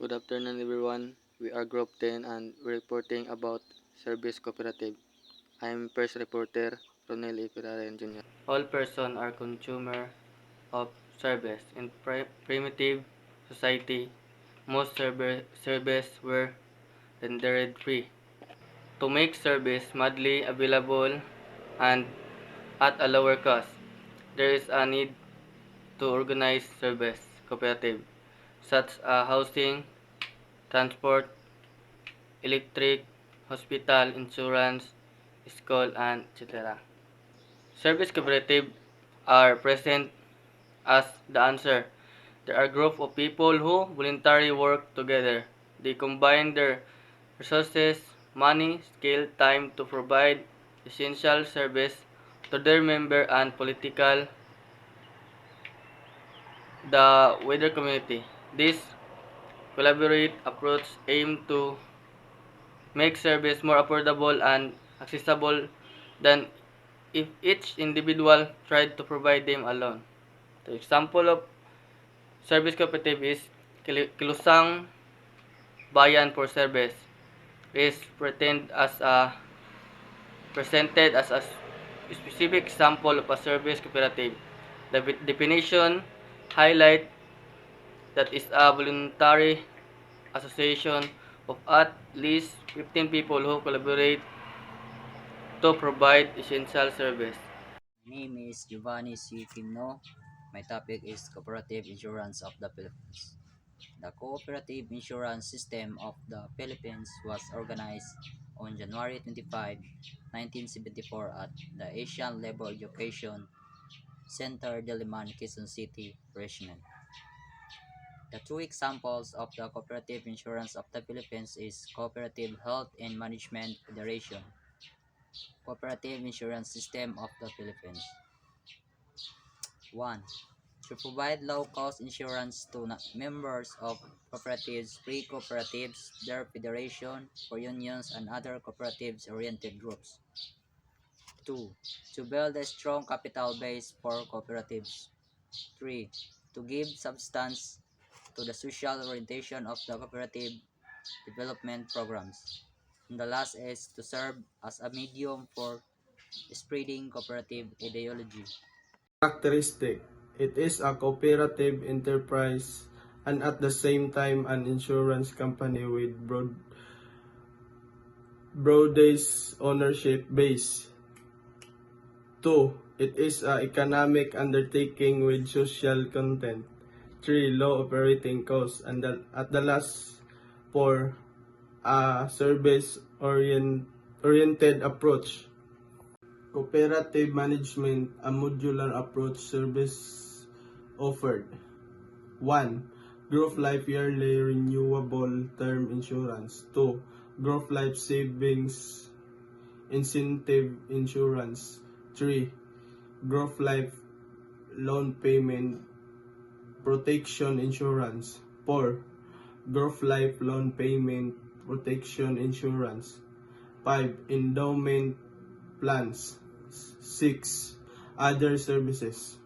Good afternoon, everyone. We are Group 10 and we're reporting about Service Cooperative. I'm first reporter, Ronel Ipiraren Jr. All persons are consumer of service. In primitive society, most service were rendered free. To make service madly available and at a lower cost, there is a need to organize service cooperative, such as housing, transport, electric, hospital, insurance, school, and etc. Service cooperative are present as the answer. There are a group of people who voluntarily work together. They combine their resources, money, skill, time to provide essential service to their member and political the wider community. This collaborative approach aims to make service more affordable and accessible than if each individual tried to provide them alone. The example of service cooperative is Kilusang Bayan for Service is presented as a specific example of a service cooperative. The definition highlights that is a voluntary association of at least 15 people who collaborate to provide essential service. My name is Giovanni C. Kimno. My topic is Cooperative Insurance of the Philippines. The Cooperative Insurance System of the Philippines was organized on January 25, 1974 at the Asian Labor Education Center, Diliman, Quezon City, Region. The two examples of the Cooperative Insurance of the Philippines is Cooperative Health and Management Federation, Cooperative Insurance System of the Philippines. 1. To provide low-cost insurance to members of cooperatives, free cooperatives, their federation, for unions, and other cooperatives-oriented groups. 2. To build a strong capital base for cooperatives. 3. To give substance to the social orientation of the cooperative development programs. And the last is to serve as a medium for spreading cooperative ideology. Characteristic: it is a cooperative enterprise and at the same time an insurance company with broad-based ownership base. 2. It is an economic undertaking with social content. 3. Low operating costs. And at the last, 4. A service-oriented approach. Cooperative management, a modular approach service offered. 1. Group life yearly renewable term insurance. 2. Group life savings incentive insurance. 3. Group life loan payment protection insurance. 4. Group life loan payment protection insurance. 5. Endowment plans. 6. Other services.